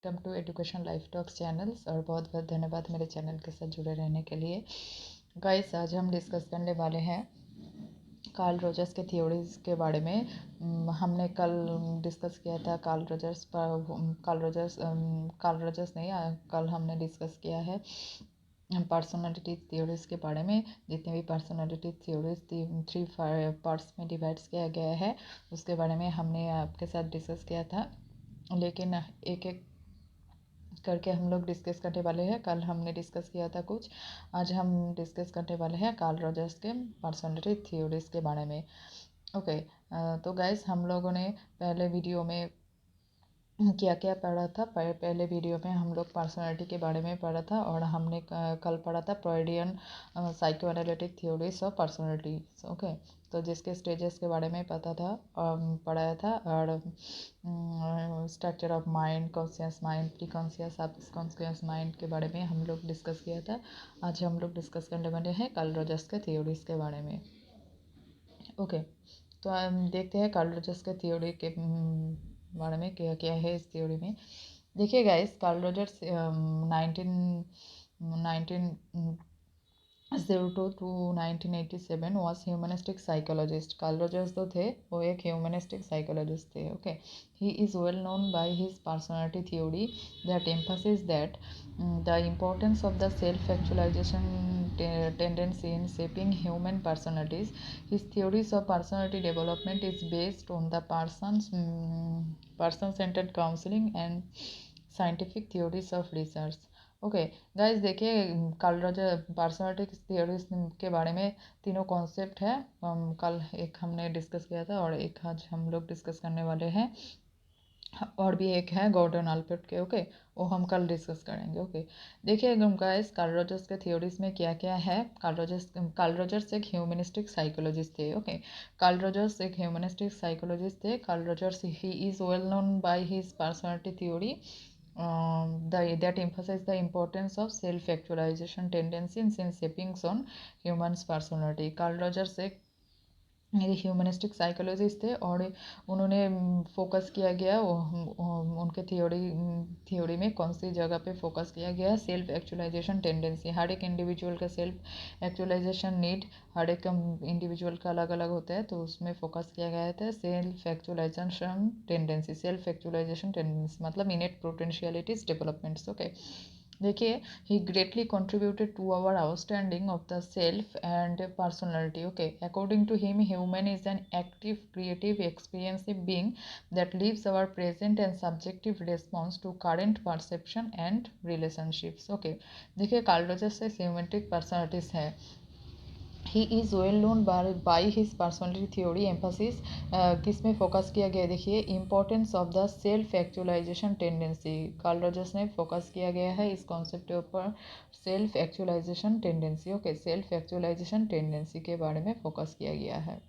Welcome to education life talks channels और बहुत बहुत धन्यवाद मेरे चैनल के साथ जुड़े रहने के लिए। गाइस, आज हम डिस्कस करने वाले हैं कार्ल रोजर्स के थ्योरीज के बारे में। हमने कल डिस्कस किया था कार्ल रोजर्स नहीं, कल हमने डिस्कस किया है पर्सनालिटी थ्योरीज के बारे में। जितने भी पर्सनालिटी थ्योरीज 3 पार्ट्स में डिवाइड किया गया है उसके बारे में हमने आपके साथ डिस्कस किया था, लेकिन एक एक करके हम लोग डिस्कस करने वाले हैं। कल हमने डिस्कस किया था कुछ, आज हम डिस्कस करने वाले हैं कार्ल रॉजर्स के पर्सनालिटी थ्योरीज के बारे में। ओके, तो गाइस, हम लोगों ने पहले वीडियो में क्या क्या पढ़ा था। पहले वीडियो में हम लोग पर्सनालिटी के बारे में पढ़ा था और हमने कल पढ़ा था Freudian psycho analytic theories of personality. Okay, तो जिसके स्टेजेस के बारे में पढ़ाया था और structure of mind, conscious mind, pre conscious, subconscious mind के बारे में हम लोग डिस्कस किया था। आज हम लोग डिस्कस करने वाले हैं कार्ल रॉजर्स के थ्योरीज के बारे में। ओके, तो हम देखते हैं कार्ल रॉजर्स के थ्योरी के बारे में क्या क्या है इस थ्योरी में। देखिए guys, Karl Rogers 1902 to 1987 was humanistic psychologist. Karl Rogers जो थे वो एक humanistic psychologist थे. Okay, he is well known by his personality theory that emphasizes that the importance of the self-actualization tendency in shaping human personalities. His theories of personality development is based on the person-centered counseling and scientific theories of research. Okay guys, देखिए Karl Roger personality theories के बारे में तीनों concept है। कल एक हमने discuss किया था और एक आज हम लोग डिस्कस करने वाले हैं, और भी एक है गॉर्डन अल्पर्ट के। ओके, वो हम कल डिस्कस करेंगे। ओके, देखिए गाइस, कार्ल रॉजर्स के थ्योरीज में क्या क्या है। कार्ल रॉजर्स एक ह्यूमनिस्टिक साइकोलॉजिस्ट थे। ओके, कार्ल रॉजर्स एक ह्यूमनिस्टिक साइकोलॉजिस्ट थे। Karl Rogers he is well known by his personality theory that emphasize the importance of self-actualization tendencies in shaping on humans personality. Karl Rogers एक humanistic psychologist थे और उन्होंने focus किया गया उनके theory में कौन सी जगह पे फोकस किया गया, सेल्फ एक्चुअलाइजेशन टेंडेंसी। हर एक इंडिविजुअल का सेल्फ एक्चुअलाइजेशन नीड हर एक इंडिविजुअल का अलग अलग होता है, तो उसमें फोकस किया गया था self actualization tendency. Self actualization tendency मतलब इनेट पोटेंशियलिटीज डेवलपमेंट्स। ओके, देखिए, he greatly contributed to our understanding of the self and personality. Okay, according to him, human is an active, creative, experiencing being that lives our present and subjective response to current perception and relationships. Okay, देखिए Carl Rogers से symmetric personalities है। He is well known by his personality theory emphasis किस में focus किया गया, देखिए importance of the self actualization tendency. Carl Rogers ने focus किया गया है इस कॉन्सेप्ट के ऊपर, self actualization tendency. Okay, self actualization tendency के बारे में फोकस किया गया है।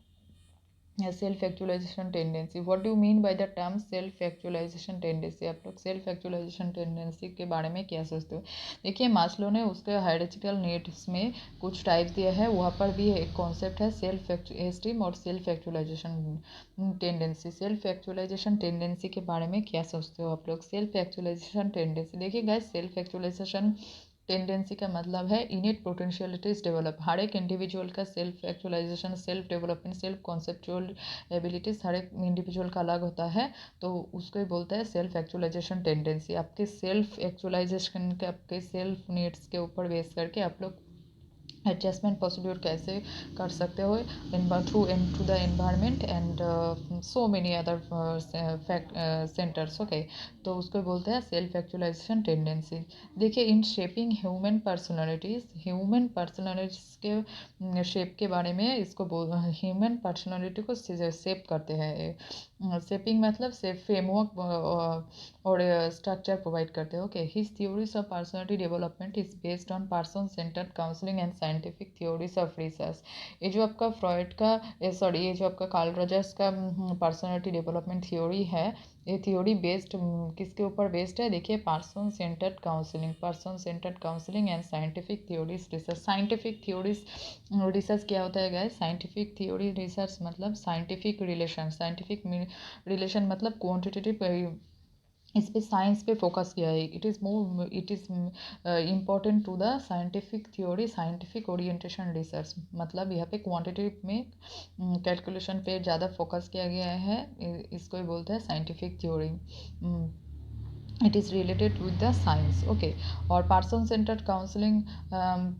Self actualization tendency, what do mean by the term self actualization tendency. आप लोग सेल्फ एक्चुअलाइजेशन टेंडेंसी के बारे में क्या सोचते हो। देखिए, मास्लो ने उसके हायरार्चिकल नीड्स में कुछ टाइप दिया है, वहाँ पर भी एक कॉन्सेप्ट है सेल्फ एस्टीम और self actualization tendency. Self actualization tendency के बारे में क्या सोचते हो आप लोग। सेल्फ एक्चुअलाइजेशन टेंडेंसी, देखिए गाइस, सेल्फ एक्चुअलाइजेशन टेंडेंसी का मतलब है इनेट पोटेंशियलिटीज डेवलप। हर एक इंडिविजुअल का self actualization, self development, self conceptual abilities हर एक इंडिविजुअल का अलग होता है, तो उसको ही बोलते हैं सेल्फ एक्चुअलाइजेशन टेंडेंसी। आपके सेल्फ एक्चुअलाइजेशन के, आपके सेल्फ नीड्स के ऊपर बेस करके आप लोग एडजस्टमेंट प्रोसीड्यूर कैसे कर सकते हो through to the environment and so many other centres. Okay, तो उसको बोलते हैं सेल्फ एक्चुअलाइजेशन टेंडेंसी। देखिए, इन शेपिंग ह्यूमन पर्सनैलिटीज़ के शेप के बारे में इसको ह्यूमन पर्सनैलिटी को शेप करते हैं। शेपिंग मतलब सेप फ्रेमवर्क और स्ट्रक्चर प्रोवाइड करते हैं। Okay, his theories of personality development is based on person centred counselling and scientific theories of research. ये जो आपका फ्रॉइड का ये जो आपका कार्ल रॉजर्स का पर्सनैलिटी डेवलपमेंट थ्योरी है, ये थ्योरी बेस्ड किसके ऊपर बेस्ड है, देखिए person centred counselling and scientific theories research. Scientific theories research क्या होता है गाइस, साइंटिफिक थ्योरी रिसर्च मतलब साइंटिफिक रिलेशन मतलब क्वांटिटेटिव इस पे साइंस पे फोकस किया है। It is important to the scientific theory, scientific orientation research. मतलब यहाँ पे क्वांटिटेटिव में कैलकुलेशन पे ज़्यादा फोकस किया गया है। इसको ही बोलते हैं scientific theory. It is related with the science. Okay. और पर्सन सेंटर्ड काउंसलिंग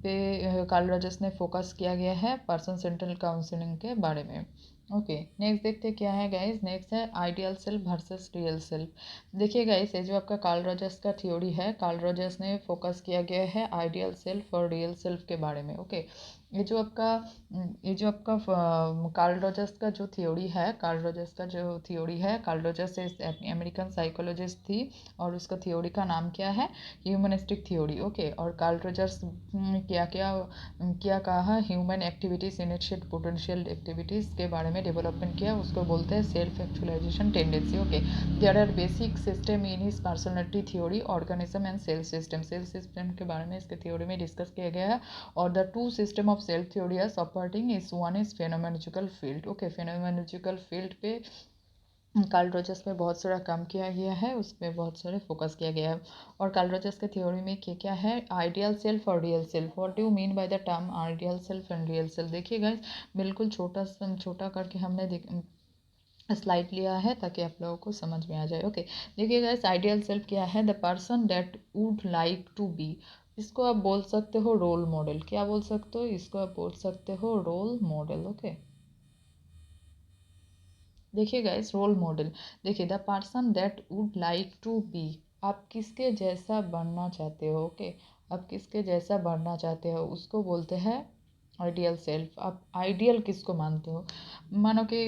पे कार्ल रॉजर्स ने फोकस किया गया है, पर्सन सेंट्रल काउंसलिंग के बारे में। ओके, नेक्स्ट देखते क्या है गाइस। नेक्स्ट है ideal self versus real self. देखिए गाइस, ये जो आपका कार्ल रॉजर्स का थ्योरी है, कार्ल रॉजर्स ने फोकस किया गया है आइडियल सेल्फ और रियल सेल्फ के बारे में। ओके, ये जो आपका कार्ल रॉजर्स का जो थ्योरी है, कार्ल रॉजर्स एक अमेरिकन साइकोलॉजिस्ट थी और उसका थ्योरी का नाम क्या है, ह्यूमनिस्टिक थ्योरी। ओके, और कार्ल रॉजर्स क्या क्या क्या कहा, human activities initiate potential activities के बारे में डेवलपमेंट किया, उसको बोलते हैं self actualization tendency. Okay, there are basic system in his personality theory, organism and cell system के बारे में इसके थ्योरी में डिस्कस किया गया है। और the two system of self theory are supporting is one is phenomenological field. Okay, phenomenological field पे कार्ल रॉजर्स में बहुत सारा काम किया गया है, उसमें बहुत सारे फोकस किया गया है। और कार्ल रॉजर्स के थ्योरी में क्या क्या है, आइडियल सेल्फ और real self. What do mean by the term ideal self and real self. देखिए गाइस, बिल्कुल छोटा करके हमने स्लाइड लिया है ताकि आप लोगों को समझ में आ जाए। ओके, देखिए गाइस, आइडियल सेल्फ क्या है, the person that would like to be. इसको आप बोल सकते हो रोल मॉडल। क्या बोल सकते हो, इसको आप बोल सकते हो रोल मॉडल। ओके, देखिए गाइस, रोल मॉडल। देखिए, the person that would like to be, आप किसके जैसा बनना चाहते हो। ओके, आप किसके जैसा बनना चाहते हो उसको बोलते हैं आइडियल सेल्फ। आप आइडियल किसको मानते हो, मानो कि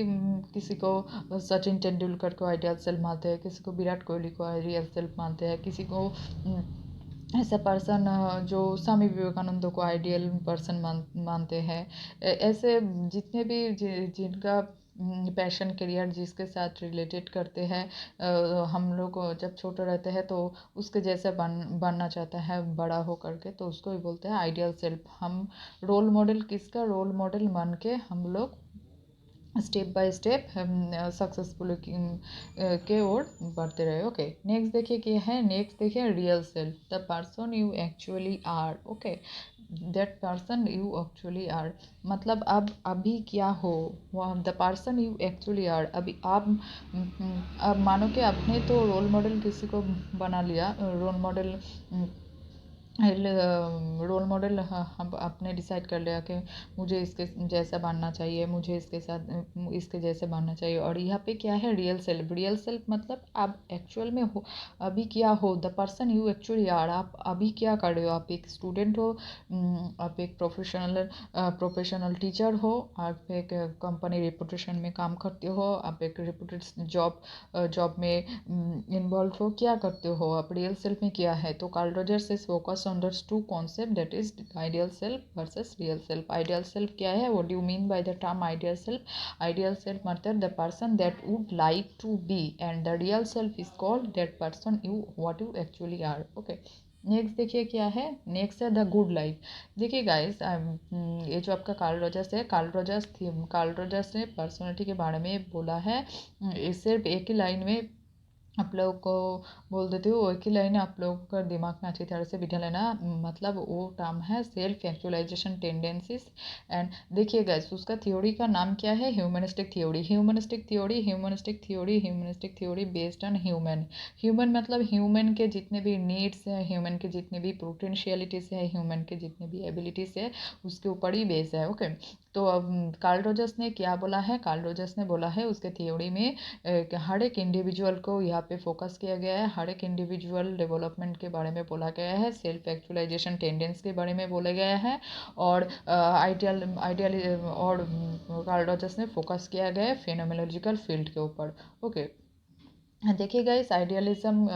किसी को सचिन तेंदुलकर को आइडियल सेल्फ मानते हैं, किसी को विराट कोहली को आइडियल सेल्फ मानते हैं, किसी को ऐसा पर्सन जो स्वामी विवेकानंद को आइडियल पर्सन मानते हैं। ऐसे जितने भी जिनका पैशन करियर जिसके साथ रिलेटेड करते हैं, हम लोग जब छोटे रहते हैं तो उसके जैसे बनना चाहता है बड़ा हो करके, तो उसको ही बोलते हैं आइडियल सेल्फ। हम रोल मॉडल किसका रोल मॉडल मान के हम लोग स्टेप बाय स्टेप सक्सेसफुल के ओर बढ़ते रहे। ओके, नेक्स्ट देखिए क्या है, नेक्स्ट देखिए real self, the person you actually are. Okay, that person you actually are, मतलब अब अभी क्या हो, the person you actually are. अभी आप अब मानो कि आपने तो रोल मॉडल किसी को बना लिया, रोल मॉडल हम आपने डिसाइड कर लिया कि मुझे इसके जैसा बनना चाहिए, मुझे इसके साथ इसके जैसे बनना चाहिए। और यहाँ पे क्या है, रियल सेल्फ। रियल सेल्फ मतलब आप एक्चुअल में हो, अभी क्या हो, the person you actually are, आप अभी क्या कर रहे हो। आप एक स्टूडेंट हो, आप एक प्रोफेशनल टीचर हो, आप एक कंपनी रेपुटेशन में काम करते हो, आप एक रेपुटेड जॉब में इन्वॉल्व हो, क्या करते हो आप, रियल सेल्फ में क्या है। तो Carl Rogers is focus on the two concept, that is ideal self versus real self. Ideal self क्या है, what do you mean by the term ideal self. Ideal self मतलब the person that would like to be, and the real self is called that person you what you actually are. Okay, next देखिए क्या है, next है the good life. देखिए guys, ये जो आपका Karl Rogers है, कार्ल रॉजर्स ने पर्सनालिटी के बारे में बोला है। ये सिर्फ एक ही लाइन में आप लोगों को बोल देती हूँ, एक ही लाइन आप लोगों का दिमाग में अच्छी तरह से बिठा लेना। मतलब वो टर्म है सेल्फ एक्चुअलाइजेशन टेंडेंसीज। एंड देखिए गाइस, उसका थ्योरी का नाम क्या है, humanistic theory. Humanistic theory based on human मतलब ह्यूमन के जितने भी नीड्स हैं, ह्यूमन के जितने भी पोटेंशियलिटीज़ है, ह्यूमन के जितने भी एबिलिटीज़ है, उसके ऊपर ही बेस है। ओके, तो अब कार्ल रॉजर्स ने क्या बोला है, कार्ल रॉजर्स ने बोला है उसके थ्योरी में हर एक इंडिविजुअल को यहाँ पे फोकस किया गया है, हर एक इंडिविजुअल डेवलपमेंट के बारे में बोला गया है, सेल्फ एक्चुअलाइजेशन टेंडेंस के बारे में बोला गया है, और आइडियल और कार्ल रॉजर्स ने फोकस किया गया है फेनोमेनोलॉजिकल फील्ड के ऊपर। ओके, देखिए गाइस, आइडियलिज्म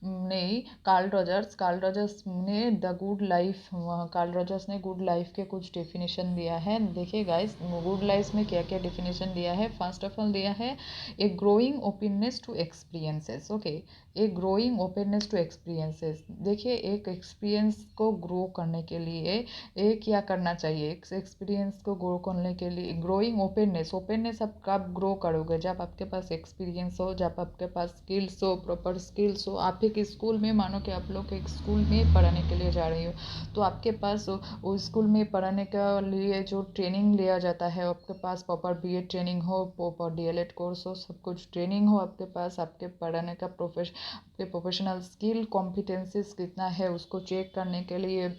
नहीं, कार्ल रॉजर्स ने the good life, Karl Rogers ने गुड लाइफ के कुछ डेफिनेशन दिया है। देखिए गाइस, गुड लाइफ में क्या क्या डेफिनेशन दिया है, फर्स्ट ऑफ ऑल दिया है a growing openness to experiences. Okay, a growing openness to experiences. देखिए, एक एक्सपीरियंस को ग्रो करने के लिए क्या करना चाहिए, एक्सपीरियंस को ग्रो करने के लिए ग्रोइंग ओपननेस। ओपननेस आप कब ग्रो करोगे, जब आपके पास पास एक्सपीरियंस हो, जब आपके पास स्किल्स हो, प्रॉपर स्किल्स हो। आप एक स्कूल में, मानो कि आप लोग एक स्कूल में पढ़ाने के लिए जा रही हो, तो आपके पास वो स्कूल में पढ़ाने के लिए जो ट्रेनिंग लिया जाता है, आपके पास प्रॉपर बीएड ट्रेनिंग हो, प्रॉपर डीएलएड कोर्स हो, सब कुछ ट्रेनिंग हो आपके पास, आपके पढ़ाने का आपके प्रोफेशनल स्किल कॉम्पिटेंसीज कितना है उसको चेक करने के लिए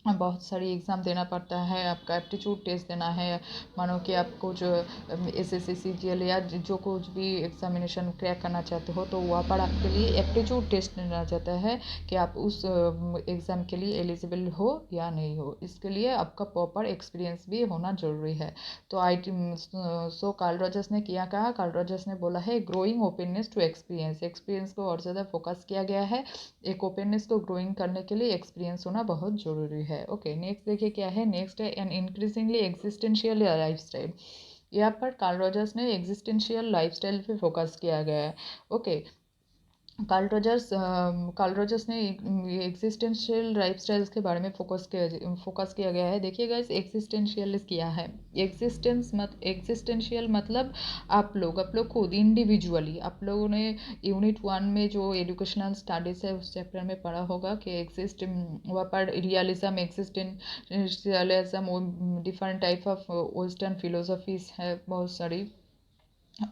बहुत सारी एग्ज़ाम देना पड़ता है। आपका एप्टीट्यूड टेस्ट देना है, मानो कि आपको जो एसएससी सीजीएल या जो कुछ भी एग्जामिनेशन क्रैक करना चाहते हो, तो वहाँ पर आपके लिए एप्टीट्यूड टेस्ट देना जाता है कि आप उस एग्ज़ाम के लिए एलिजिबल हो या नहीं हो। इसके लिए आपका प्रॉपर एक्सपीरियंस भी होना ज़रूरी है। तो सो कार्ल रॉजर्स ने क्या कहा? कार्ल रॉजर्स ने बोला है growing openness to experience. Experience को और ज़्यादा फोकस किया गया है। एक ओपननेस को ग्रोइंग करने के लिए एक्सपीरियंस होना बहुत ज़रूरी है। ओके, नेक्स्ट देखिए क्या है। नेक्स्ट है एन इंक्रीजिंगली एग्जिस्टेंशियल लाइफस्टाइल। यहाँ पर कार्ल रॉजर्स ने एग्जिस्टेंशियल लाइफस्टाइल पे फोकस किया गया है। ओके, कार्ल रॉजर्स ने एग्जिस्टेंशियल लाइफस्टाइल्स के बारे में फोकस किया गया है। देखिए गाइस, एग्जिस्टेंशियल क्या है? एग्जिस्टेंशियल मतलब आप लोग खुद इंडिविजुअली, आप लोगों ने यूनिट 1 में जो एजुकेशनल स्टडीज़ है उस चैप्टर में पढ़ा होगा कि वहाँ पर realism, existentialism, different type of western philosophies है बहुत सारी।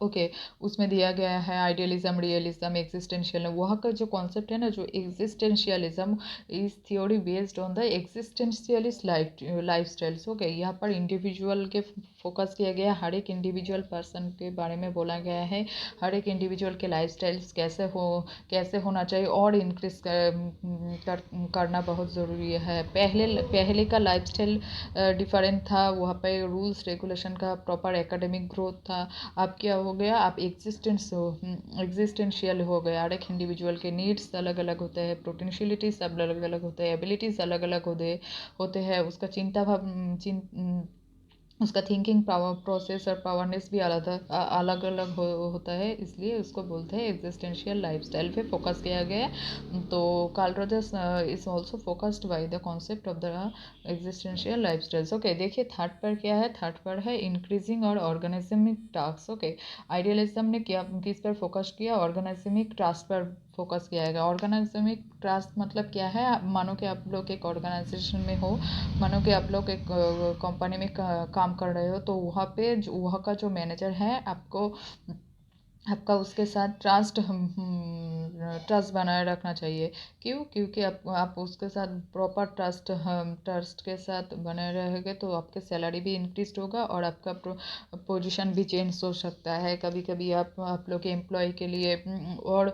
ओके, उसमें दिया गया है आइडियलिज्म, रियलिज्म, एग्जिस्टेंशियल। वहाँ का जो कॉन्सेप्ट है ना, जो existentialism is theory based on the existentialist life styles. Okay, यहाँ पर इंडिविजुअल के फोकस किया गया, हर एक इंडिविजुअल पर्सन के बारे में बोला गया है। हर एक इंडिविजुअल के लाइफ स्टाइल्स कैसे होना चाहिए और इंक्रीज करना बहुत ज़रूरी है। पहले का लाइफ स्टाइल डिफरेंट था, वहाँ पे रूल्स रेगुलेशन का प्रॉपर एकेडमिक ग्रोथ था। अब क्या हो गया? आप एग्जिस्टेंशियल हो गया। हर एक इंडिविजुअल के नीड्स अलग अलग होते हैं, पोटेंशियलिटीज सब अलग अलग होते हैं, एबिलिटीज़ अलग अलग होते हैं। उसका उसका थिंकिंग पावर, प्रोसेस और पावरनेस भी अलग अलग होता है, इसलिए उसको बोलते हैं एग्जिस्टेंशियल लाइफस्टाइल पे फोकस किया गया है। तो Carl Rogers is also focused by the concept of the existential lifestyles. Okay, देखिए थर्ड पर क्या है? थर्ड पर है इंक्रीजिंग और ऑर्गेनिजमिक टास्क। ओके, आइडियलिज्म ने क्या किस पर फोकस किया? ऑर्गेनिजमिक टास्क पर फोकस किया है। ऑर्गेनाइजमिक टास्क मतलब क्या है? मानो कि आप लोग एक ऑर्गेनाइजेशन में हो, मानो कि आप लोग एक कंपनी में काम कर रहे हो, तो वहाँ का जो मैनेजर है आपका उसके साथ ट्रस्ट बनाए रखना चाहिए। क्यों? क्योंकि आप उसके साथ प्रॉपर ट्रस्ट के साथ बने रहेंगे तो आपके सैलरी भी इंक्रीज होगा और आपका पोजीशन भी चेंज हो सकता है। कभी कभी आप लोग के एम्प्लॉय के लिए और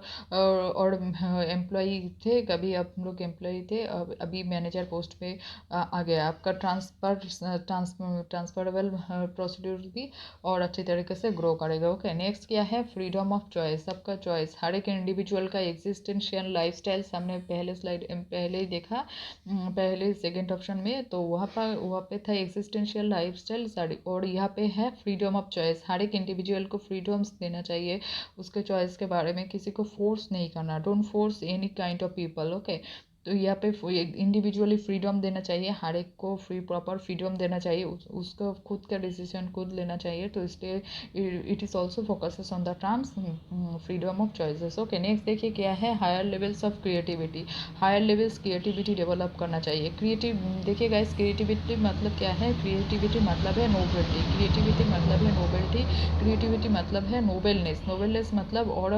एम्प्लॉय थे, कभी आप लोग एम्प्लॉय थे, अभी मैनेजर पोस्ट पे आ गया। आपका ट्रांसफरेबल प्रोसीड्यूर भी और अच्छी तरीके से ग्रो करेगा। ओके, नेक्स्ट क्या है? Freedom of choice. सबका चॉइस, हर एक इंडिविजुअल का एग्जिस्टेंशियल लाइफस्टाइल हमने पहले ही देखा, पहले सेकंड ऑप्शन में। तो वहाँ पे था एग्जिस्टेंशियल लाइफस्टाइल साड़ी, और यहाँ पे है फ्रीडम ऑफ चॉइस। हर एक इंडिविजुअल को फ्रीडम्स देना चाहिए उसके चॉइस के बारे में, किसी को फोर्स नहीं करना। Don't force any kind of people. Okay, तो यहाँ पे इंडिविजुअली फ्रीडम देना चाहिए, हर एक को प्रॉपर फ्रीडम देना चाहिए, उसका खुद का डिसीजन खुद लेना चाहिए। तो इसलिए it is also focuses on the terms freedom of choices. Okay, next देखिए क्या है? Higher levels of creativity. Higher levels creativity develop करना चाहिए। देखिए गाइस, क्रिएटिविटी मतलब क्या है? क्रिएटिविटी मतलब है नोबेलिटी। क्रिएटिविटी मतलब है नोबेलिटी। क्रिएटिविटी मतलब है नोबेलनेस। नोबेलनेस मतलब और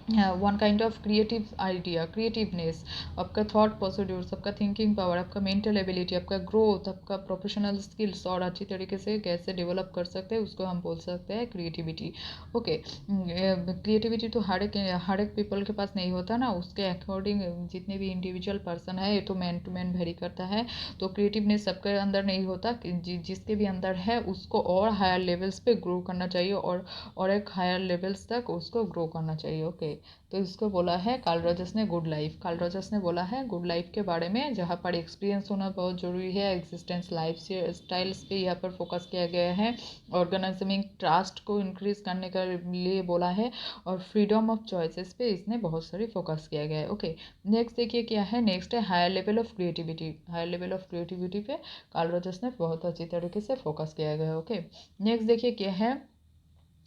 one kind of creative idea, creativeness, आपका थॉट प्रोसीड्यूर्स, आपका थिंकिंग पावर, आपका मेंटल एबिलिटी, आपका ग्रोथ, आपका प्रोफेशनल स्किल्स और अच्छी तरीके से कैसे डेवलप कर सकते हैं, उसको हम बोल सकते हैं क्रिएटिविटी। ओके, क्रिएटिविटी तो हर एक पीपल के पास नहीं होता ना, उसके अकॉर्डिंग जितने भी इंडिविजुअल पर्सन है, ये तो मैन टू मैन वेरी करता है। तो क्रिएटिवनेस सबके अंदर नहीं होता, जिसके भी अंदर है उसको और हायर लेवल्स पे ग्रो करना चाहिए और एक हायर लेवल्स तक उसको ग्रो करना चाहिए। ओके, तो इसको बोला है कार्ल रॉजर्स ने गुड लाइफ। कार्ल रॉजर्स ने बोला है गुड लाइफ के बारे में, जहाँ पर एक्सपीरियंस होना बहुत ज़रूरी है। एग्जिस्टेंस लाइफ स्टाइल्स पे यहाँ पर फोकस किया गया है। ऑर्गेनाइजिंग ट्रस्ट को इंक्रीज करने के लिए बोला है, और फ्रीडम ऑफ चॉइसेस पे इसने बहुत सारी फोकस किया गया है। ओके, नेक्स्ट देखिए क्या है? नेक्स्ट है higher level of creativity. Higher level of creativity पे कार्ल रॉजर्स ने बहुत अच्छी तरीके से फोकस किया गया है। ओके, नेक्स्ट देखिए क्या है?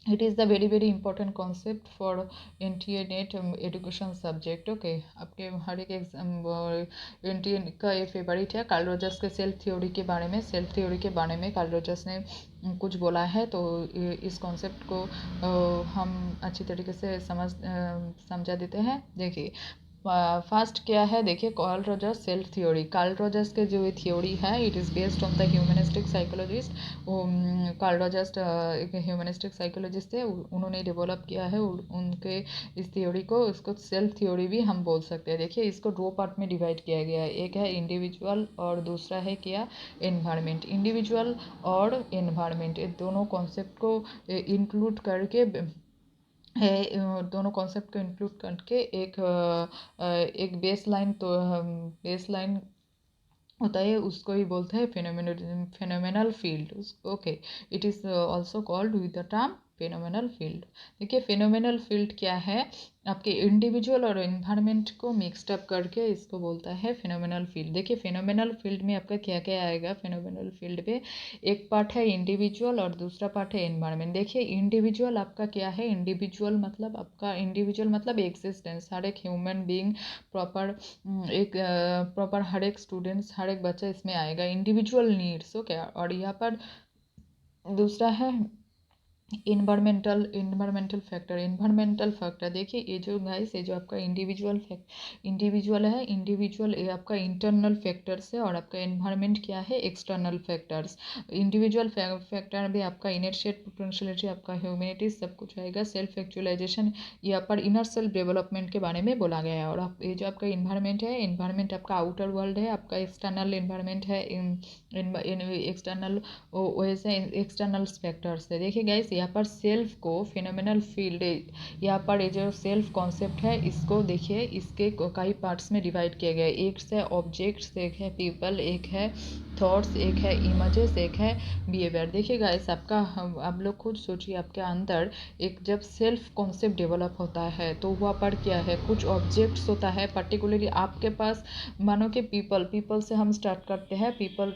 It is the very important concept for internet education subject. Okay, आपके हर एक एग्जाम इंटरनेट का ये फेवरेट है। कार्ल रोजर्स के सेल्फ थ्योरी के बारे में, कार्ल रोजर्स ने कुछ बोला है, तो इस कॉन्सेप्ट को हम अच्छी तरीके से समझा देते हैं। देखिए, फर्स्ट क्या है, देखिए, Carl Rogers self theory. Carl Rogers के जो ये थ्योरी है, it is based on the humanistic psychologist. Carl Rogers एक ह्यूमनिस्टिक साइकोलॉजिस्ट थे, उन्होंने डेवलप किया है उनके इस थ्योरी को। इसको सेल्फ थ्योरी भी हम बोल सकते हैं। देखिए, इसको दो पार्ट में डिवाइड किया गया है, एक है इंडिविजुअल और दूसरा है क्या, एनवायरनमेंट। इंडिविजुअल और एनवायरनमेंट, ये दोनों कॉन्सेप्ट को इंक्लूड करके है, दोनों कॉन्सेप्ट को इंक्लूड करके एक बेस लाइन, तो बेस लाइन होता है, उसको ही बोलते हैं phenomenal field. Okay, it is also called with the term phenomenal field. देखिए, फेनोमेनल फील्ड क्या है, आपके इंडिविजुअल और एनवायरनमेंट को मिक्सड अप करके इसको बोलता है फेनोमेनल फील्ड। देखिए, फेनोमेनल फील्ड में आपका क्या क्या आएगा, फेनोमेनल फील्ड पे एक पार्ट है इंडिविजुअल और दूसरा पार्ट है एनवायरनमेंट। देखिए, इंडिविजुअल आपका क्या है, इंडिविजुअल मतलब आपका, इंडिविजुअल मतलब एग्जिस्टेंस, हर एक ह्यूमन बीइंग प्रॉपर, एक प्रॉपर हर एक स्टूडेंट्स, हर एक बच्चा इसमें आएगा, इंडिविजुअल नीड्स। ओके, और यहाँ पर दूसरा है इन्वायरमेंटल फैक्टर। देखिए, ये जो गाइस, ये जो आपका इंडिविजुअल है, इंडिविजुअल ये आपका इंटरनल फैक्टर्स है, और आपका एनवायरनमेंट क्या है, एक्सटर्नल फैक्टर्स। इंडिविजुअल फैक्टर भी आपका इनर्शिएट पोटेंशियलिटी, आपका ह्यूमैनिटी, सब कुछ आएगा। सेल्फ एक्चुअलाइजेशन, यहाँ पर इनर सेल्फ डेवलपमेंट के बारे में बोला गया है। और आप ये जो आपका इन्वायरमेंट है, इन्वायरमेंट आपका आउटर वर्ल्ड है, आपका एक्सटर्नल इन्वायरमेंट है, एक्सटर्नल वैसे एक्सटर्नल फैक्टर्स है। देखिए गाइस, यहाँ पर सेल्फ को फिनोमिनल फील्ड, यहाँ पर ये जो सेल्फ कॉन्सेप्ट है, इसको देखिए, इसके कई पार्ट्स में डिवाइड किया गया है। एक है ऑब्जेक्ट्स, एक है पीपल, एक है थॉट्स, एक है इमेजेस, एक है बिहेवियर। देखिए गाइस, आपका आप लोग खुद सोचिए, आपके अंदर एक जब सेल्फ कॉन्सेप्ट डेवलप होता है, तो वहाँ पर क्या है, कुछ ऑब्जेक्ट्स होता है, पर्टिकुलरली आपके पास। मानो कि पीपल से हम स्टार्ट करते हैं। पीपल,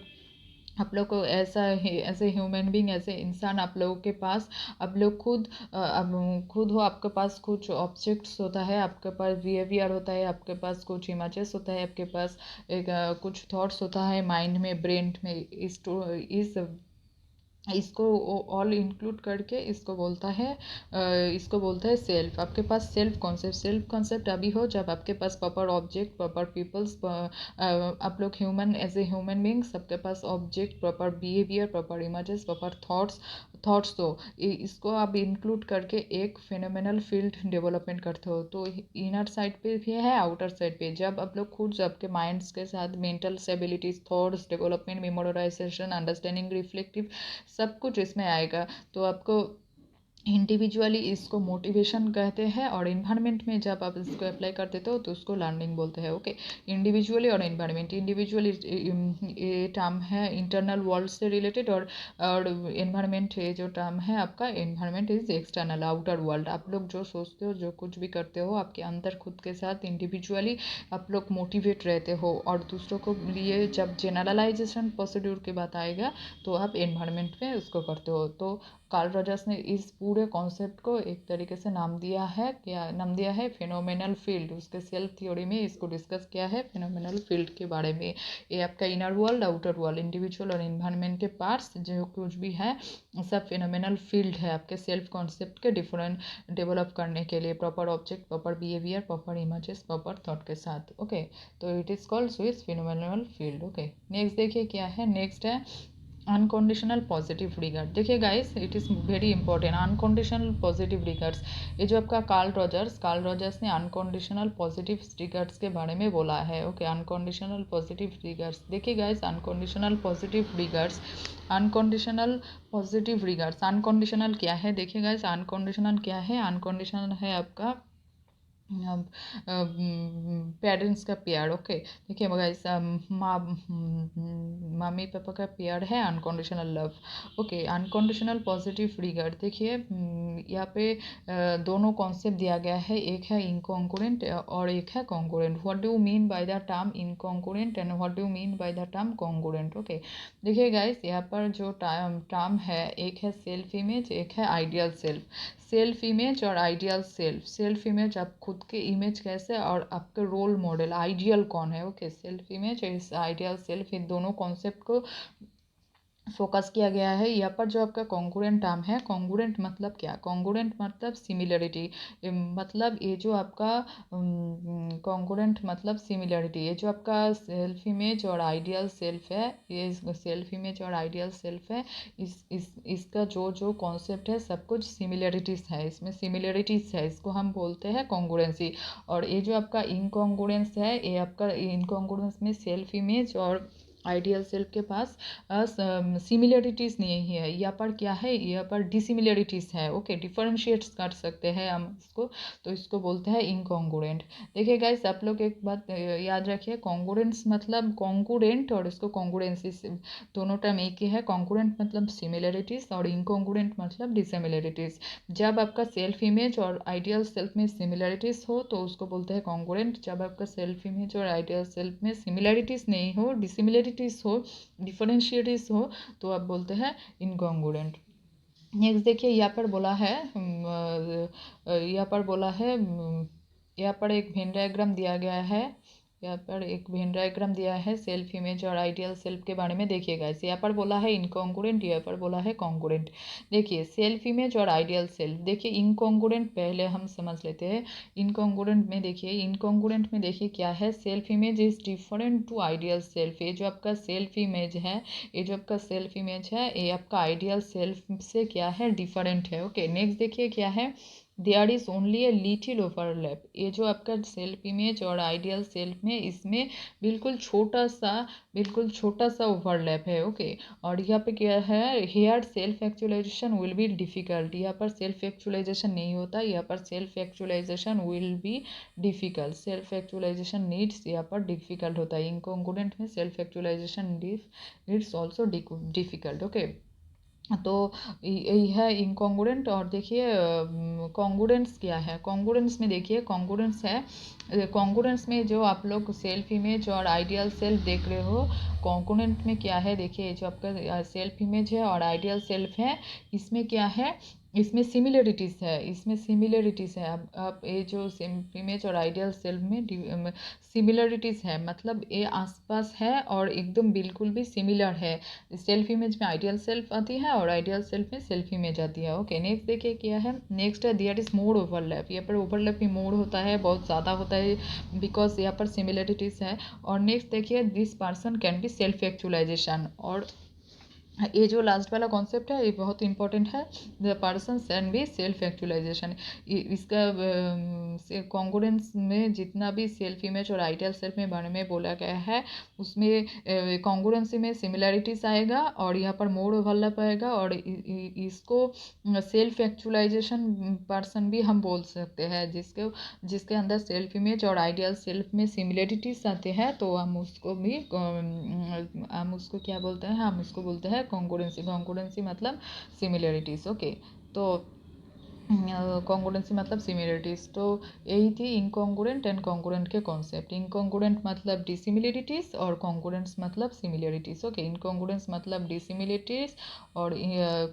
आप लोग को ऐसा ही, ऐसे ह्यूमन बींग, ऐसे इंसान, आप लोगों के पास, आप लोग खुद हो, आपके पास कुछ ऑब्जेक्ट्स होता है, आपके पास बिहेवियर होता है, आपके पास कुछ इमेजेस होता है, आपके पास एक कुछ थॉट्स होता है माइंड में, ब्रेन में। इस इसको ऑल इंक्लूड करके इसको बोलता है सेल्फ। आपके पास सेल्फ कॉन्सेप्ट अभी हो जब आपके पास प्रॉपर ऑब्जेक्ट, प्रॉपर पीपल्स, आप लोग human, as a human beings, सबके पास object, proper behaviour, proper images, proper thoughts तो इसको आप इंक्लूड करके एक फिनोमिनल फील्ड डेवलपमेंट करते हो। तो इनर साइड पे भी है, आउटर साइड पे। जब आप लोग खुद आपके माइंड्स के साथ mental stabilities, thoughts development, memorisation, understanding, reflective, सब कुछ इसमें आएगा। तो आपको इंडिविजुअली इसको मोटिवेशन कहते हैं, और इन्वायरमेंट में जब आप इसको अप्लाई कर देते हो तो उसको लर्निंग बोलते हैं। ओके, इंडिविजुअली और इन्वायरमेंट। इंडिविजुअली ये टर्म है इंटरनल वर्ल्ड से रिलेटेड, और इन्वायरमेंट ये जो टर्म है आपका, environment is external, outer world. आप लोग जो सोचते हो, जो कुछ भी करते हो, आपके अंदर खुद के साथ इंडिविजुअली आप लोग मोटिवेट रहते हो, और दूसरों को लिए जब जनरलाइजेशन प्रोसीड्यूर की बात आएगा, तो आप इन्वायरमेंट में उसको करते हो। तो कार्ल रॉजर्स ने इस पूरे कॉन्सेप्ट को एक तरीके से नाम दिया है, क्या नाम दिया है, फिनोमेनल फील्ड। उसके सेल्फ थ्योरी में इसको डिस्कस किया है, फिनोमेनल फील्ड के बारे में। ये आपका inner world, outer world, individual और इन्वायरमेंट के पार्ट्स जो कुछ भी है, सब फिनोमेनल फील्ड है आपके सेल्फ कॉन्सेप्ट के डिफरेंट डेवलप करने के लिए, proper object, proper behaviour, proper images, proper thought के साथ। ओके, तो it is called swiss phenomenal field. Okay, next देखिए क्या है, नेक्स्ट है अनकंडीशनल पॉजिटिव रिगार्ड। देखिए guys, it is very important, unconditional positive regards. ये जो आपका कार्ल रॉजर्स ने अनकंडीशनल पॉजिटिव रिगार्ड्स के बारे में बोला है। Okay, unconditional positive regards. देखिए guys, unconditional positive regards, unconditional क्या है, देखिए गाइस, अनकंडीशनल क्या है, अनकंडीशनल है आपका पेरेंट्स का पेयर। ओके, देखिए गाइस, मम्मी पापा का पेयर है unconditional love. Okay, unconditional positive regard. देखिए यहाँ पे दोनों कॉन्सेप्ट दिया गया है, एक है इनकॉन्ग्रुएंट और एक है congruent. What do mean by the term incongruent and what do mean by the term congruent? Okay, देखिए गाइस, यहाँ पर जो टर्म है, एक है सेल्फ इमेज, एक है आइडियल सेल्फ। सेल्फ इमेज और आइडियल सेल्फ। सेल्फ इमेज, आप खुद के इमेज कैसे, और आपके रोल मॉडल आइडियल कौन है। ओके, सेल्फ इमेज और आइडियल सेल्फ, इन दोनों कॉन्सेप्ट को फोकस किया गया है। यहाँ पर जो आपका कॉन्ग्रुएंट टर्म है, कॉन्ग्रुएंट मतलब क्या? कॉन्ग्रुएंट मतलब सिमिलरिटी। मतलब ये जो आपका कॉन्ग्रुएंट मतलब सिमिलरिटी, ये जो आपका सेल्फ इमेज और आइडियल सेल्फ है, ये सेल्फ इमेज और आइडियल सेल्फ है, इसका जो जो कॉन्सेप्ट है, सब कुछ सिमिलरिटीज़ है, इसमें सिमिलरिटीज़ है, इसको हम बोलते हैं कॉन्ग्रुएंसी। और ये जो आपका इनकॉन्ग्रुएंस है, ये आपका इनकॉन्ग्रुएंस में सेल्फ इमेज और आइडियल सेल्फ के पास सिमिलरिटीज़ नहीं है। यहाँ पर क्या है, यहाँ पर डिसिमिलरिटीज़ है। ओके, डिफरेंशिएट कर सकते हैं हम इसको, तो इसको बोलते हैं इनकॉन्ग्रुएंट। देखिए गाइस, आप लोग एक बात याद रखिए, कॉन्ग्रुएंस मतलब कॉन्ग्रुएंट और इसको कॉन्ग्रुएंसी दोनों टर्म एक ही है। कॉन्ग्रुएंट मतलब सिमिलरिटीज़ और इनकॉन्ग्रुएंट मतलब डिसिमिलरिटीज़। जब आपका सेल्फ इमेज और आइडियल सेल्फ में सिमिलरिटीज़ हो तो उसको बोलते हैं कॉन्ग्रुएंट। जब आपका सेल्फ इमेज और आइडियल सेल्फ में सिमिलरिटीज़ नहीं हो, डिसिमिलरिटीज़ हो, डिफरेंशिएटीज हो, तो आप बोलते हैं इनकॉन्ग्रुएंट। नेक्स्ट देखिए, यहाँ पर बोला है यहाँ पर एक वेन डायग्राम दिया गया है। यहाँ पर एक वेन डायग्राम दिया है सेल्फ इमेज और आइडियल सेल्फ के बारे में। देखिएगा, इसे यहाँ पर बोला है इनकॉन्ग्रुएंट, यहाँ पर बोला है कॉन्ग्रुएंट। देखिए, सेल्फ इमेज और आइडियल सेल्फ। देखिए, इनकॉन्ग्रुएंट पहले हम समझ लेते हैं। इनकॉन्ग्रुएंट में देखिए क्या है, self image is different to ideal self. ये जो आपका सेल्फ इमेज है, ये आपका आइडियल सेल्फ से क्या है, डिफरेंट है। ओके, नेक्स्ट देखिए क्या है, there is only a little overlap. ये जो आपका सेल्फ इमेज और आइडियल सेल्फ में, इसमें बिल्कुल छोटा सा ओवरलैप है। ओके, और यहाँ पे क्या है, here self actualization will be difficult. यहाँ पर सेल्फ एक्चुअलाइजेशन नहीं होता, यहाँ पर self actualization will be difficult. Self actualization needs यहाँ पर डिफिकल्ट होता है। इनकॉन्ग्रुएंट में self actualization needs also difficult. Okay, तो यही है इनकॉन्ग्रुएंट। और देखिए कॉन्ग्रुएंस क्या है। कॉन्ग्रुएंस में देखिए, कॉन्ग्रुएंस में जो आप लोग सेल्फ इमेज और आइडियल सेल्फ देख रहे हो, कॉन्ग्रुएंट में क्या है, देखिए जो आपका सेल्फ इमेज है और आइडियल सेल्फ है, इसमें क्या है, इसमें सिमिलरिटीज़ है। अब ये जो सेल्फ इमेज और आइडियल सेल्फ में सिमिलरिटीज़ है, मतलब ये आसपास है और एकदम बिल्कुल भी सिमिलर है। सेल्फ इमेज में आइडियल सेल्फ आती है और आइडियल सेल्फ में सेल्फ इमेज आती है। ओके, नेक्स्ट देखिए क्या है, नेक्स्ट है देयर इज मोर ओवरलैप। यहाँ पर ओवरलैप भी मोर होता है, बहुत ज़्यादा होता है, बिकॉज यहाँ पर सिमिलरिटीज़ है। और नेक्स्ट देखिए, this person can be self actualization. और ये जो लास्ट वाला कॉन्सेप्ट है, ये बहुत इंपॉर्टेंट है, the person can be self actualization. इसका कॉन्ग्रुएंस में जितना भी सेल्फ इमेज और आइडियल सेल्फ में बारे में बोला गया है, उसमें कॉन्ग्रुएंसी में सिमिलरिटीज आएगा और यहाँ पर मोर ओवरलैप आएगा, और इसको सेल्फ एक्चुअलाइजेशन पर्सन भी हम बोल सकते हैं, जिसके अंदर सेल्फ इमेज और आइडियल सेल्फ में सिमिलरिटीज आते हैं, तो हम उसको क्या बोलते हैं, हम उसको बोलते हैं कॉन्ग्रुएंसी मतलब सिमिलरिटीज़। ओके, तो कॉन्ग्रुएंसी मतलब सिमिलरिटीज़। तो यही थी इनकॉन्ग्रुएंट एंड कॉन्ग्रुएंट के कॉन्सेप्ट। इनकॉन्ग्रुएंट मतलब डिसिमिलरिटीज़ और कॉन्ग्रुएंट्स मतलब सिमिलरिटीज़। ओके, इनकॉन्ग्रुएंस मतलब डिसिमिलरिटीज़ और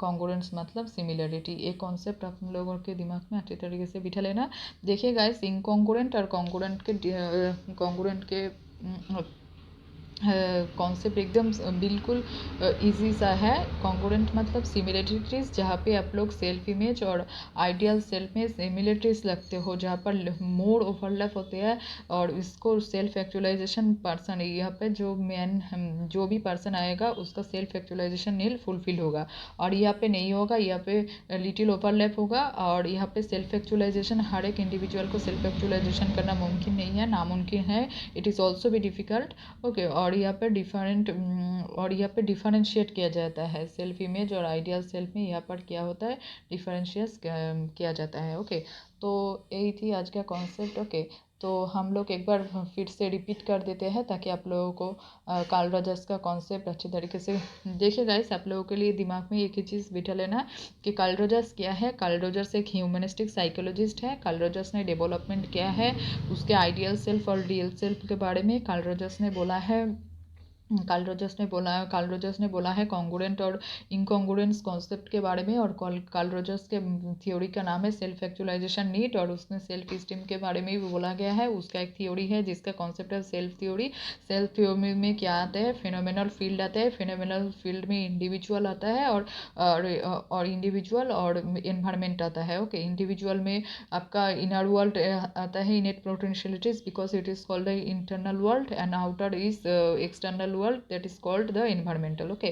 कॉन्ग्रुएंट्स मतलब सिमिलरिटी। ये कॉन्सेप्ट आप लोगों के दिमाग में अच्छे तरीके से बिठा लेना। देखिए गाइस, इनकॉन्ग्रुएंट और कॉन्ग्रुएंट के कॉन्सेप्ट एकदम बिल्कुल इजी सा है। कॉन्ग्रुएंट मतलब सिमिलरिटीज़, जहाँ पे आप लोग सेल्फ इमेज और आइडियल सेल्फ में सिमिलरिटीज़ लगते हो, जहाँ पर मोर ओवरलैप होते हैं, और इसको सेल्फ एक्चुअलाइजेशन पर्सन, यहाँ पे जो भी पर्सन आएगा उसका सेल्फ एक्चुअलाइजेशन नील फुलफिल होगा, और यहाँ पे नहीं होगा, यहाँ पे लिटिल ओवरलैप होगा, और यहाँ पे सेल्फ एक्चुअलाइजेशन, हर एक इंडिविजुअल को सेल्फ एक्चुअलाइजेशन करना मुमकिन नहीं है, नामुमकिन है, इट इज़ ऑल्सो भी डिफ़िकल्ट। ओके, और यहाँ पे डिफरेंशिएट किया जाता है सेल्फ इमेज और आइडियल सेल्फ में। यहाँ पर क्या होता है, डिफरेंशिएट किया जाता है। ओके, तो यही थी आज का कॉन्सेप्ट। ओके, तो हम लोग एक बार फिर से रिपीट कर देते हैं ताकि आप लोगों को कार्ल रॉजर्स का कॉन्सेप्ट अच्छी तरीके से देखिए। गाइस, आप लोगों के लिए दिमाग में एक ही चीज़ बिठा लेना कि कार्ल रॉजर्स क्या है। कार्ल रॉजर्स एक ह्यूमनिस्टिक साइकोलॉजिस्ट है। कार्ल रॉजर्स ने डेवलपमेंट क्या है, उसके आइडियल सेल्फ और रियल सेल्फ के बारे में कार्ल रॉजर्स ने बोला है। कार्ल रोजर्स ने बोला है कॉन्ग्रुएंट और इनकॉन्ग्रुएंस कॉन्सेप्ट के बारे में। और कार्ल रोजर्स के थ्योरी का नाम है सेल्फ एक्चुअलाइजेशन नीड, और उसने सेल्फ स्टीम के बारे में भी बोला गया है। उसका एक थ्योरी है जिसका कॉन्सेप्ट है सेल्फ थ्योरी। सेल्फ थ्योरी में क्या आता है, फिनोमिनल फील्ड आता है। फिनोमिनल फील्ड में इंडिविजुअल आता है और इंडिविजुअल और एनवायरमेंट आता है। ओके, इंडिविजुअल में आपका इनर वर्ल्ड आता है, इनेट potentialities, because it is called the internal world, and outer is external world, that is called the environmental. Okay,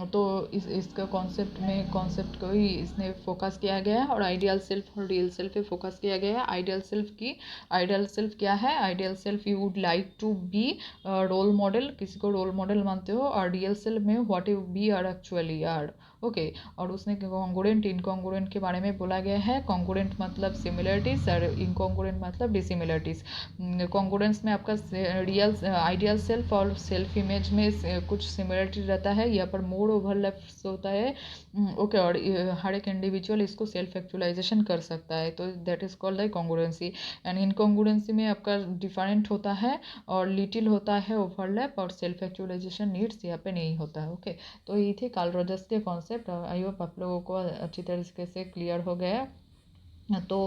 तो इसका कॉन्सेप्ट को ही इसने फोकस किया गया है, और आइडियल सेल्फ और रियल सेल्फ पे फोकस किया गया है। आइडियल सेल्फ क्या है? Ideal self you would like to be role model, किसी को रोल मॉडल मानते हो, और रियल सेल्फ में what you be are actually are. Okay, और उसने कॉन्ग्रुएंट इनकॉन्ग्रुएंट के बारे में बोला गया है। कॉन्ग्रुएंट मतलब सिमिलरिटीज और इनकॉन्ग्रुएंट मतलब डिसिमिलरिटीज। कॉन्ग्रुएंस में आपका रियल आइडियल सेल्फ और सेल्फ इमेज में कुछ सिमिलरिटी रहता है, यहाँ पर मोर ओवरलैप्स होता है। ओके, और हर एक इंडिविजुअल इसको सेल्फ एक्चुअलाइजेशन कर सकता है, तो that is called the congruency. And incongruency में आपका डिफरेंट होता है और लिटिल होता है ओवरलैप, और सेल्फ एक्चुअलाइजेशन नीड्स यहाँ पे नहीं होता है। ओके, तो ये थी कार्ल रॉजर्स के कॉन्सेप्ट। आई होप आप लोगों को अच्छी तरीके से क्लियर हो गया। तो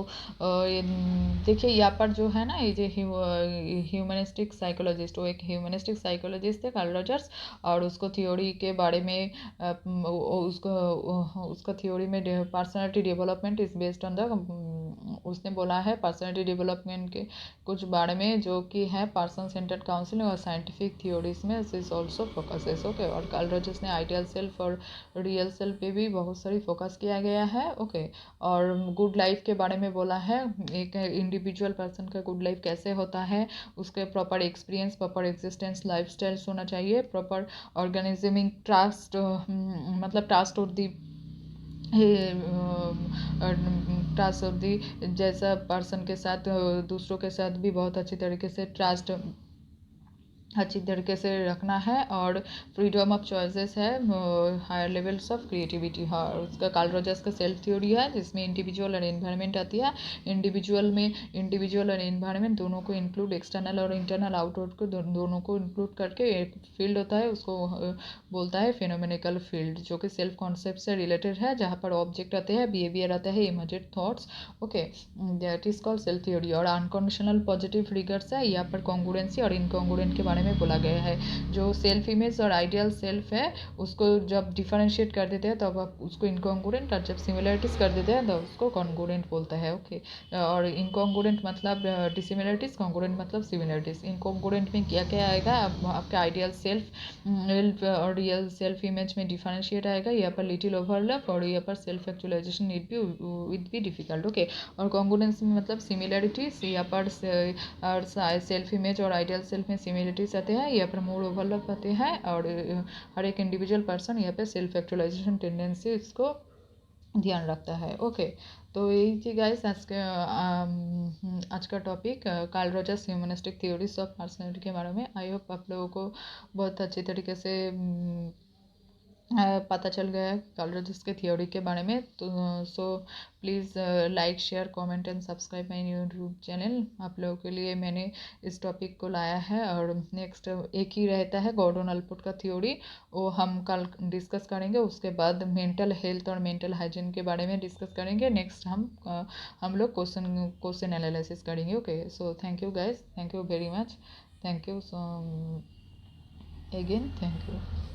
देखिए यहाँ पर जो है ना, ये जो ह्यूमनिस्टिक साइकोलॉजिस्ट, वो एक ह्यूमनिस्टिक साइकोलॉजिस्ट थे कार्ल रॉजर्स, और उसको थ्योरी के बारे में उसका थ्योरी में personality development is based on the, उसने बोला है पर्सनालिटी डेवलपमेंट के कुछ बारे में जो कि है पर्सन सेंटर्ड काउंसलिंग और साइंटिफिक थ्योरीज में इज ऑल्सो फोकसेस। ओके, और कार्ल रॉजर्स ने आइडियल सेल्फ और रियल सेल्फ पे भी बहुत सारी फोकस किया गया है। ओके, और गुड लाइफ के बारे में बोला है, एक इंडिविजुअल पर्सन का गुड लाइफ कैसे होता है, उसके proper experience, proper existence life styles होना चाहिए, प्रॉपर ऑर्गेनिजमिंग ट्रस्ट, मतलब ट्रस्ट और दी ट्रस्ट ऑफ दी, जैसा पर्सन के साथ दूसरों के साथ भी बहुत अच्छी तरीके से ट्रस्ट अच्छी तरीके से रखना है, और फ्रीडम ऑफ चॉइसेस है, हायर लेवल्स ऑफ क्रिएटिविटी। हाँ, उसका कार्ल रॉजर्स का सेल्फ थ्योरी है जिसमें इंडिविजुअल और एनवायरनमेंट आती है। इंडिविजुअल और एनवायरनमेंट दोनों को इंक्लूड, एक्सटर्नल और इंटरनल आउटवर्ड को दोनों को इंक्लूड करके एक फील्ड होता है, उसको बोलता है फिनोमेनिकल फील्ड, जो कि सेल्फ कॉन्सेप्ट से रिलेटेड है, जहाँ पर ऑब्जेक्ट आते हैं, बिहेवियर आता है, immediate thoughts. Okay, that is called self theory. और अनकंडीशनल पॉजिटिव फिगर्स है, यहाँ पर कॉन्ग्रुएंसी और इनकॉन्ग्रुएंट के बारे में बोला गया है। जो सेल्फ इमेज और आइडियल सेल्फ है, उसको जब डिफरेंशिएट कर देते हैं तब आप उसको इनकॉन्ग्रुएंट, और जब सिमिलरिटीज कर देते हैं तब उसको कॉन्ग्रुएंट बोलता है। ओके, और इनकॉन्ग्रुएंट मतलब डिसिमिलरिटीज, कॉन्ग्रुएंट मतलब सिमिलरिटीज। इनकॉन्ग्रुएंट में क्या क्या आएगा, आपका आइडियल सेल्फ और रियल सेल्फ इमेज में डिफरेंशिएट आएगा, यहाँ पर लिटिल ओवरलैप, और यहाँ पर self actualization with be difficult. Okay, और कॉन्ग्रुएंस में मतलब सिमिलरिटीज, यहाँ पर सेल्फ इमेज और आइडियल सेल्फ में सिमिलरिटीज आते हैं, यहाँ पर मोर ओवरलैप आते हैं, और हर एक इंडिविजुअल पर्सन यहाँ पे सेल्फ एक्चुअलाइजेशन टेंडेंसी इसको ध्यान रखता है। ओके, तो यही थी गाइस आज का topic, Karl Rogers humanistic theories of personality के बारे में। आई होप आप लोगों को बहुत अच्छी तरीके से पता चल गया है कार्ल रॉजर्स के थ्योरी के बारे में। तो so please like, share, comment and subscribe my YouTube channel. आप लोगों के लिए मैंने इस टॉपिक को लाया है, और नेक्स्ट एक ही रहता है गॉर्डन अल्पोर्ट का थ्योरी, वो हम कल डिस्कस करेंगे। उसके बाद मेंटल हेल्थ और मेंटल हाइजीन के बारे में डिस्कस करेंगे। नेक्स्ट हम लोग क्वेश्चन एनालिसिस करेंगे। Okay, so thank you guys, thank you very much, thank you so again, thank you.